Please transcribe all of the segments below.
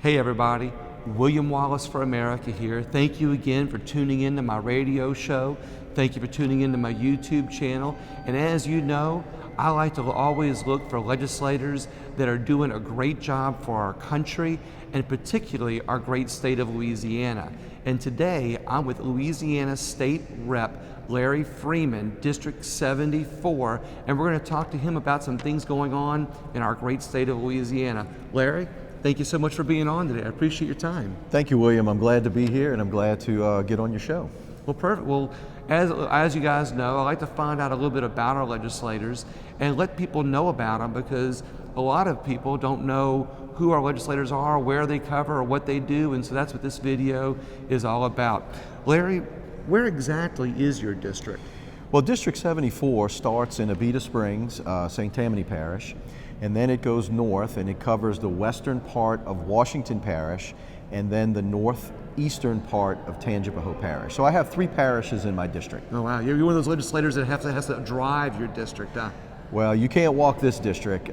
Hey everybody, William Wallace for America here. Thank you again for tuning in to my radio show. Thank you for tuning into my YouTube channel. And as you know, I like to always look for legislators that are doing a great job for our country and particularly our great state of Louisiana. And today I'm with Louisiana State Rep Larry Frieman, District 74, and we're going to talk to him about some things going on in our great state of Louisiana. Larry, thank you so much for being on today. I appreciate your time. Thank you, William. I'm glad to be here, and I'm glad to get on your show. Well, perfect. Well, as you guys know, I like to find out a little bit about our legislators and let people know about them, because a lot of people don't know who our legislators are, where they cover, or what they do, and so that's what this video is all about. Larry, where exactly is your district? Well, District 74 starts in Abita Springs, St. Tammany Parish, and then it goes north and it covers the western part of Washington Parish and then the northeastern part of Tangipahoa Parish. So I have 3 parishes in my district. Oh wow, you're one of those legislators that has to drive your district, huh? Well, you can't walk this district.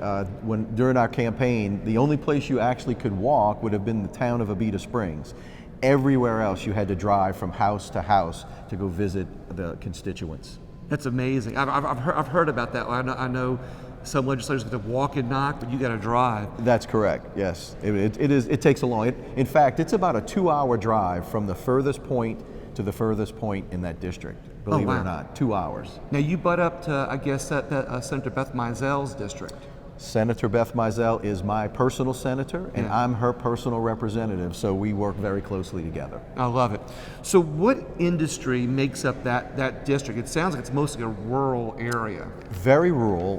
During our campaign, the only place you actually could walk would have been the town of Abita Springs. Everywhere else you had to drive from house to house to go visit the constituents. That's amazing. I've heard about that. I know some legislators get to walk and knock, but you got to drive. That's correct. Yes, it takes a long. In fact, it's about a 2-hour drive from the furthest point to the furthest point in that district. Believe it or not, 2 hours. Now you butt up to, I guess, that Senator Beth Meisel's district. Senator Beth Meisel is my personal senator, and I'm her personal representative, so we work very closely together. I love it. So what industry makes up that district? It sounds like it's mostly a rural area. Very rural.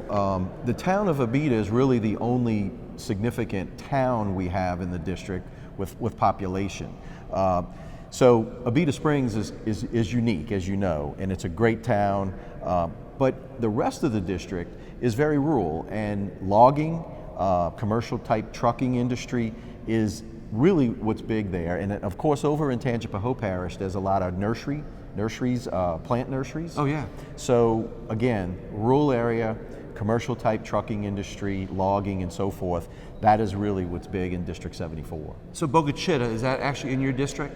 The town of Abita is really the only significant town we have in the district with population. So Abita Springs is unique, as you know, and it's a great town, but the rest of the district is very rural, and logging, commercial type trucking industry is really what's big there. And of course over in Tangipahoa Parish there's a lot of nurseries, plant nurseries. Oh yeah. So again, rural area, commercial type trucking industry, logging and so forth, that is really what's big in District 74. So Boca Chica, is that actually in your district?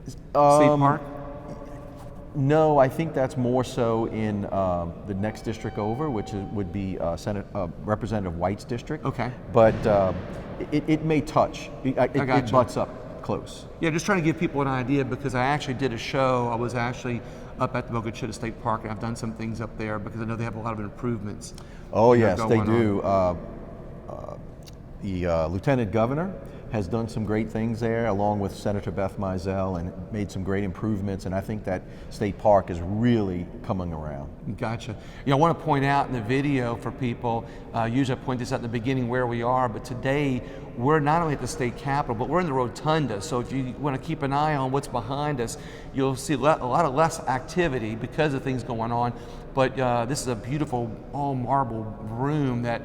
State Park? No, I think that's more so in the next district over, which would be Representative White's district. Okay. But it may touch. It butts up close. Yeah, just trying to give people an idea, because I actually did a show. I was actually up at the Boca Chica State Park, and I've done some things up there because I know they have a lot of improvements. Oh yes, they do. The Lieutenant Governor has done some great things there, along with Senator Beth Meisel, and made some great improvements, and I think that state park is really coming around. Gotcha. You know, I want to point out in the video for people, usually I point this out in the beginning where we are, but today we're not only at the state capitol, but we're in the rotunda, so if you want to keep an eye on what's behind us, you'll see a lot of less activity because of things going on, but this is a beautiful all marble room that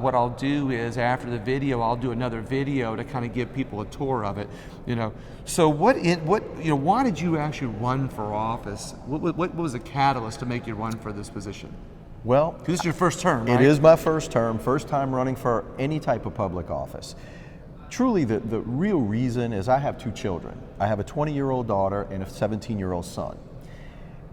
what I'll do is after the video, I'll do another video to kind of give people a tour of it. You know, so why did you actually run for office? What was the catalyst to make you run for this position? Well, this is your first term, right? It is my first term, first time running for any type of public office. Truly, the real reason is I have 2 children. I have a 20-year-old daughter and a 17-year-old son.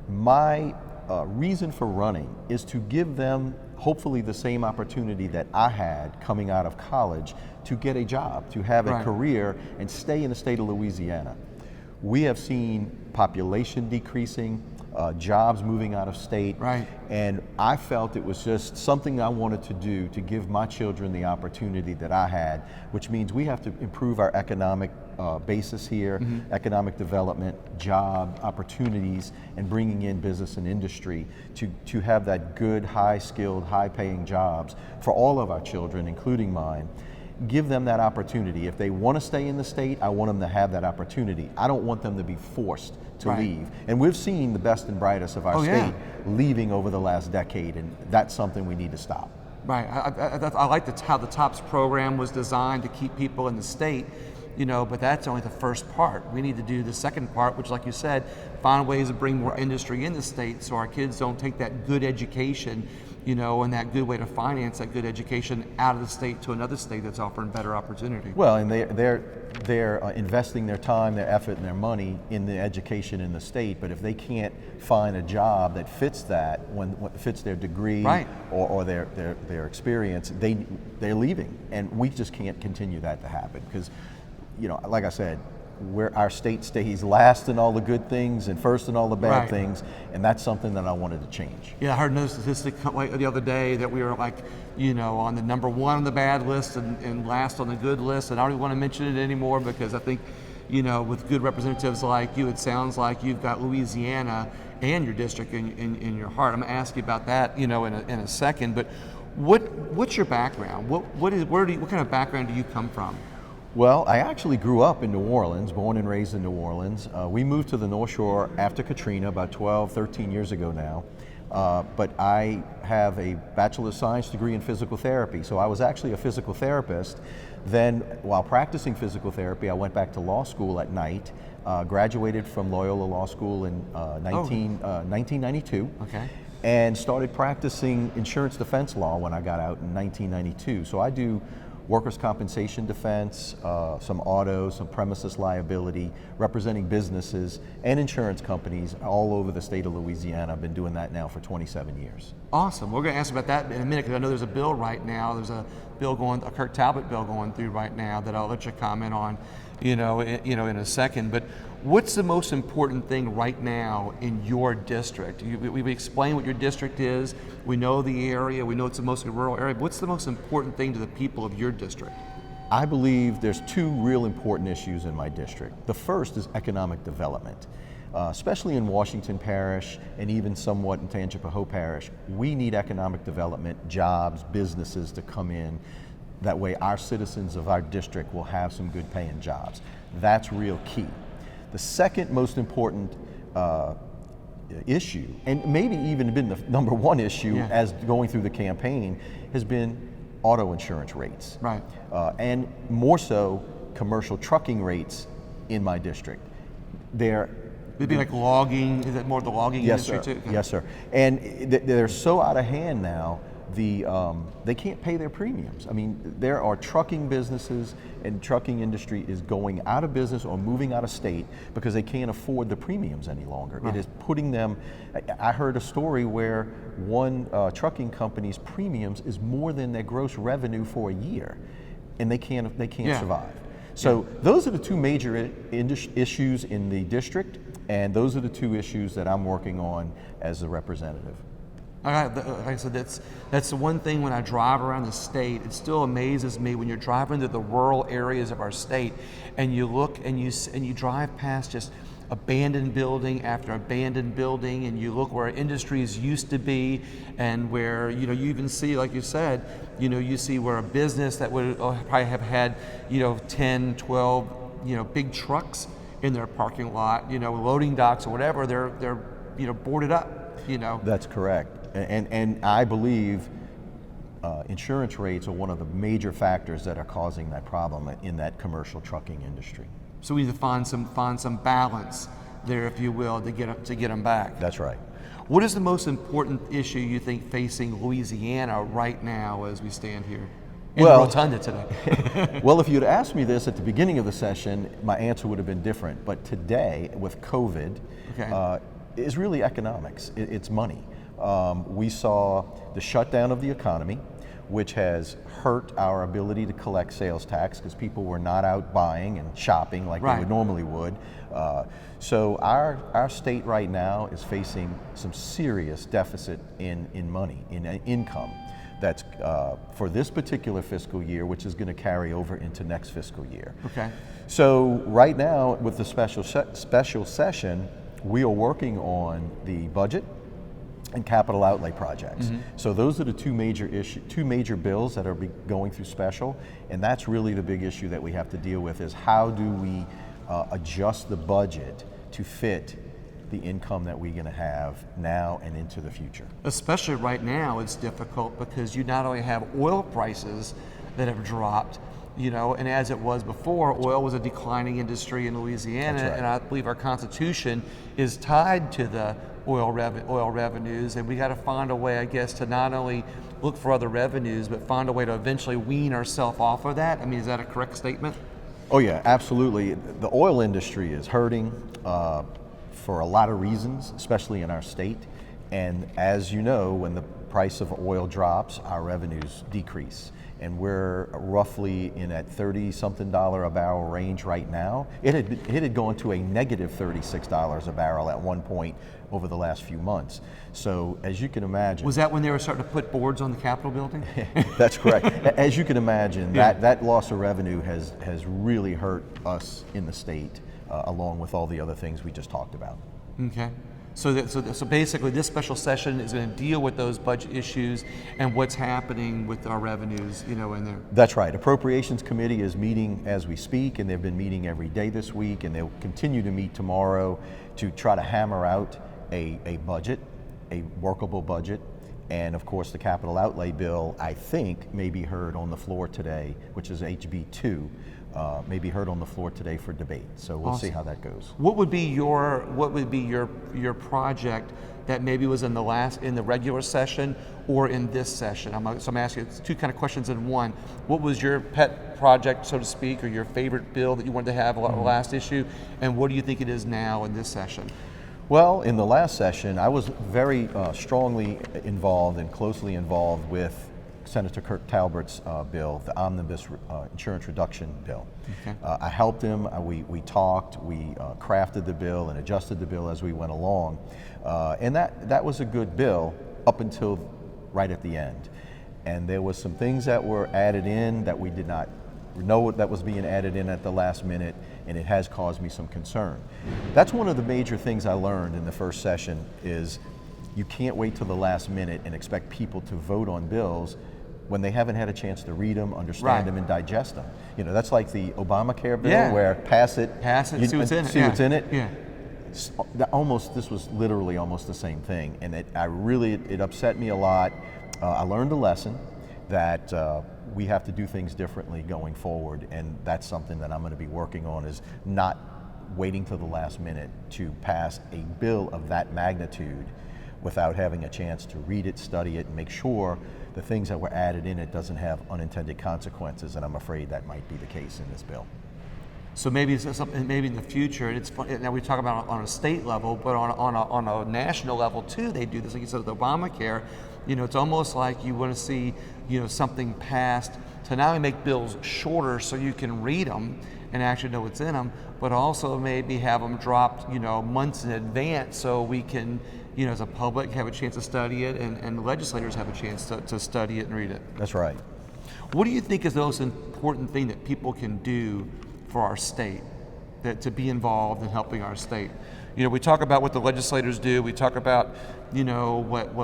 My reason for running is to give them hopefully the same opportunity that I had coming out of college to get a job, to have a career and stay in the state of Louisiana. We have seen population decreasing, jobs moving out of state, and I felt it was just something I wanted to do to give my children the opportunity that I had, which means we have to improve our economic basis here, economic development, job opportunities, and bringing in business and industry to have that good, high-skilled, high-paying jobs for all of our children, including mine. Give them that opportunity. If they want to stay in the state, I want them to have that opportunity. I don't want them to be forced to leave. And we've seen the best and brightest of our state leaving over the last decade, and that's something we need to stop. Right. I like how the TOPS program was designed to keep people in the state, you know, but that's only the first part. We need to do the second part, which, like you said, find ways to bring more industry in the state so our kids don't take that good education and that good way to finance that good education out of the state to another state that's offering better opportunity. Well, and they're investing their time, their effort, and their money in the education in the state. But if they can't find a job that fits that, when fits their degree Right. or their experience, they're leaving, and we just can't continue that to happen because, like I said, our state stays last in all the good things and first in all the bad Right. things, and that's something that I wanted to change. Yeah, I heard another statistic like the other day that we were like, on the number one on the bad list and last on the good list, and I don't even want to mention it anymore because I think, with good representatives like you, it sounds like you've got Louisiana and your district in your heart. I'm going to ask you about that, in a second, but what's your background? What kind of background do you come from? Well, I actually grew up in New Orleans, born and raised in New Orleans. We moved to the North Shore after Katrina about 12, 13 years ago now. But I have a Bachelor of Science degree in physical therapy. So I was actually a physical therapist. Then while practicing physical therapy, I went back to law school at night, graduated from Loyola Law School in 1992. Okay. And started practicing insurance defense law when I got out in 1992. So I do workers' compensation defense, some auto, some premises liability, representing businesses and insurance companies all over the state of Louisiana. I've been doing that now for 27 years. Awesome. We're going to ask about that in a minute because I know there's a bill right now. There's a Kurt Talbot bill going through right now that I'll let you comment on, in a second. But what's the most important thing right now in your district? We've explained what your district is. We know the area. We know it's the most rural area. But what's the most important thing to the people of your district? I believe there's two real important issues in my district. The first is economic development. Especially in Washington Parish and even somewhat in Tangipahoa Parish, we need economic development, jobs, businesses to come in. That way our citizens of our district will have some good paying jobs. That's real key. The second most important issue, and maybe even been the number one issue as going through the campaign, has been auto insurance rates. Right. And more so commercial trucking rates in my district. It'd be like logging. Is it more the logging industry too? Okay. Yes, sir. And they're so out of hand now. They can't pay their premiums. I mean, there are trucking businesses, and trucking industry is going out of business or moving out of state because they can't afford the premiums any longer. Right. It is putting them. I heard a story where one trucking company's premiums is more than their gross revenue for a year, and they can't survive. So those are the two major issues in the district, and those are the two issues that I'm working on as a representative. Like I said, that's the one thing when I drive around the state, it still amazes me when you're driving to the rural areas of our state and you look and you drive past just abandoned building after abandoned building, and you look where industries used to be and where, you even see, like you said, you see where a business that would probably have had, 10, 12, big trucks in their parking lot, loading docks or whatever, they're boarded up, That's correct. And I believe insurance rates are one of the major factors that are causing that problem in that commercial trucking industry. So we need to find some balance there, if you will, to get them back. That's right. What is the most important issue you think facing Louisiana right now as we stand here in the Rotunda today? Well, if you'd asked me this at the beginning of the session, my answer would have been different. But today, with COVID, is really economics. It's money. We saw the shutdown of the economy, which has hurt our ability to collect sales tax because people were not out buying and shopping like they would normally would. So our state right now is facing some serious deficit in money, in income. That's for this particular fiscal year, which is going to carry over into next fiscal year. Okay. So right now, with the special session, we are working on the budget and capital outlay projects. Mm-hmm. So those are the two major bills that are going through special, and that's really the big issue that we have to deal with: is how do we adjust the budget to fit the income that we're going to have now and into the future. Especially right now, it's difficult because you not only have oil prices that have dropped, and as it was before, oil was a declining industry in Louisiana, That's right. and I believe our Constitution is tied to the oil revenues, and we got to find a way, I guess, to not only look for other revenues, but find a way to eventually wean ourselves off of that. I mean, is that a correct statement? Oh yeah, absolutely. The oil industry is hurting for a lot of reasons, especially in our state. And as you know, when the price of oil drops, our revenues decrease. And we're roughly in that $30-something a barrel range right now. It had gone to a negative $36 a barrel at one point over the last few months. So as you can imagine— Was that when they were starting to put boards on the Capitol building? That's correct. As you can imagine, that loss of revenue has really hurt us in the state, along with all the other things we just talked about. Okay. So basically, this special session is going to deal with those budget issues and what's happening with our revenues, in there. That's right. Appropriations Committee is meeting as we speak, and they've been meeting every day this week, and they'll continue to meet tomorrow to try to hammer out a budget, a workable budget. And of course, the capital outlay bill, I think, may be heard on the floor today, which is HB 2. May be heard on the floor today for debate. So we'll see how that goes. What would be your project that maybe was in the regular session or in this session? So I'm asking you two kind of questions in one. What was your pet project, so to speak, or your favorite bill that you wanted to have last issue, and what do you think it is now in this session? Well, in the last session, I was very strongly involved and closely involved with Senator Kirk Talbert's bill, the Omnibus Insurance Reduction Bill. Okay. I helped him, we talked, we crafted the bill and adjusted the bill as we went along. And that was a good bill up until right at the end. And there was some things that were added in that we did not know that was being added in at the last minute, and it has caused me some concern. That's one of the major things I learned in the first session is you can't wait till the last minute and expect people to vote on bills when they haven't had a chance to read them, understand them, and digest them. That's like the Obamacare bill where pass it, see what's in it. See what's in it. Yeah. This was literally almost the same thing, and it upset me a lot. I learned a lesson that we have to do things differently going forward, and that's something that I'm going to be working on, is not waiting till the last minute to pass a bill of that magnitude without having a chance to read it, study it, and make sure the things that were added in it doesn't have unintended consequences, and I'm afraid that might be the case in this bill. So maybe it's something, maybe in the future, and it's fun, now we talk about on a state level, but on a national level too, they do this, like you said, with Obamacare. It's almost like you want to see, something passed to not only make bills shorter so you can read them and actually know what's in them, but also maybe have them dropped, months in advance so we can, as a public, have a chance to study it, and the legislators have a chance to study it and read it. That's right. What do you think is the most important thing that people can do for our state, to be involved in helping our state? We talk about what the legislators do. We talk about, what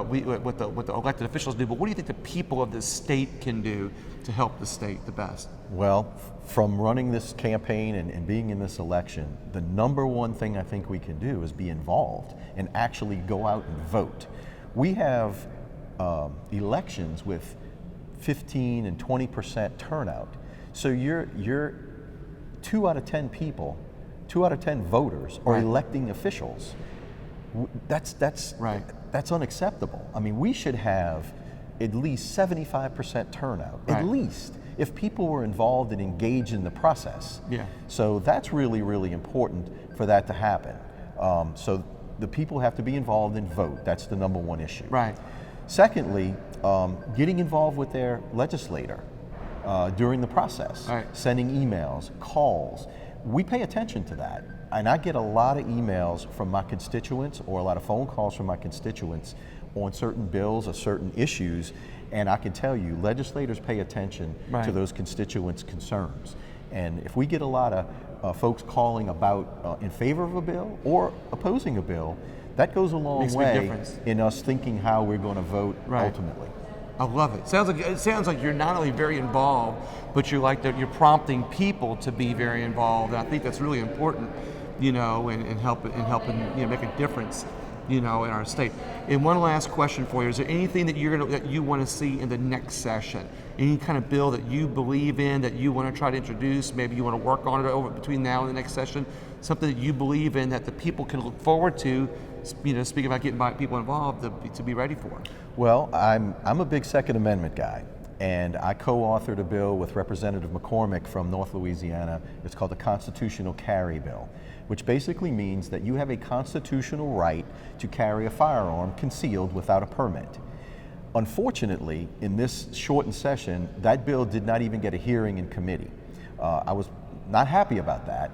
the elected officials do. But what do you think the people of this state can do to help the state the best? Well, from running this campaign and being in this election, the number one thing I think we can do is be involved and actually go out and vote. We have elections with 15 and 20% turnout. So you're 2 out of 10 people, 2 out of 10 voters are electing officials. That's unacceptable. I mean, we should have at least 75% turnout, at least, if people were involved and engaged in the process. Yeah. So that's really, really important for that to happen. So the people have to be involved and vote. That's the number one issue. Right. Secondly, getting involved with their legislator during the process, sending emails, calls. We pay attention to that. And I get a lot of emails from my constituents, or a lot of phone calls from my constituents on certain bills or certain issues, and I can tell you, legislators pay attention to those constituents' concerns. And if we get a lot of folks calling about in favor of a bill or opposing a bill, that goes a long way in us thinking how we're going to vote ultimately. I love it. It sounds like you're not only very involved, but you're prompting people to be very involved. And I think that's really important, and helping make a difference, in our state. And one last question for you: is there anything that you want to see in the next session? any kind of bill that you believe in, that you want to try to introduce, maybe you want to work on it over between now and the next session, something that you believe in that the people can look forward to, speaking about getting people involved, to be ready for? Well, I'm a big Second Amendment guy, and I co-authored a bill with Representative McCormick from North Louisiana. It's called the Constitutional Carry Bill, which basically means that you have a constitutional right to carry a firearm concealed without a permit. Unfortunately, in this shortened session, that bill did not even get a hearing in committee. I was not happy about that,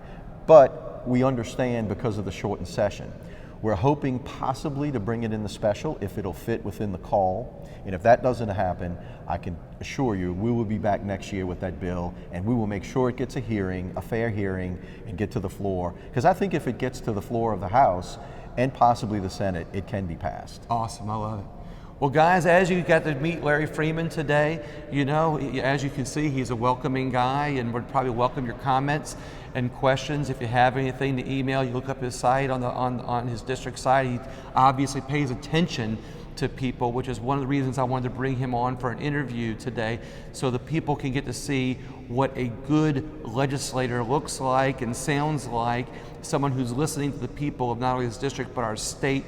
but we understand because of the shortened session. We're hoping possibly to bring it in the special if it'll fit within the call. And if that doesn't happen, I can assure you we will be back next year with that bill, and we will make sure it gets a hearing, a fair hearing, and get to the floor. Because I think if it gets to the floor of the House and possibly the Senate, it can be passed. Awesome, I love it. Well, guys, as you got to meet Larry Frieman today, as you can see, he's a welcoming guy, and would probably welcome your comments and questions. If you have anything to email, you look up his site on his district site. He obviously pays attention to people, which is one of the reasons I wanted to bring him on for an interview today, so the people can get to see what a good legislator looks like and sounds like, someone who's listening to the people of not only his district but our state,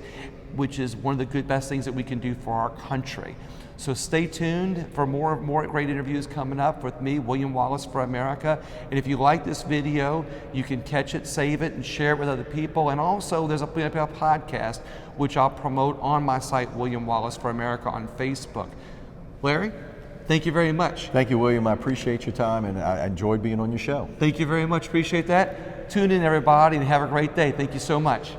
which is one of the best things that we can do for our country. So stay tuned for more great interviews coming up with me, William Wallace for America. And if you like this video, you can catch it, save it, and share it with other people. And also there's a podcast which I'll promote on my site, William Wallace for America, on Facebook. Larry, thank you very much. Thank you, William. I appreciate your time, and I enjoyed being on your show. Thank you very much. Appreciate that. Tune in, everybody, and have a great day. Thank you so much.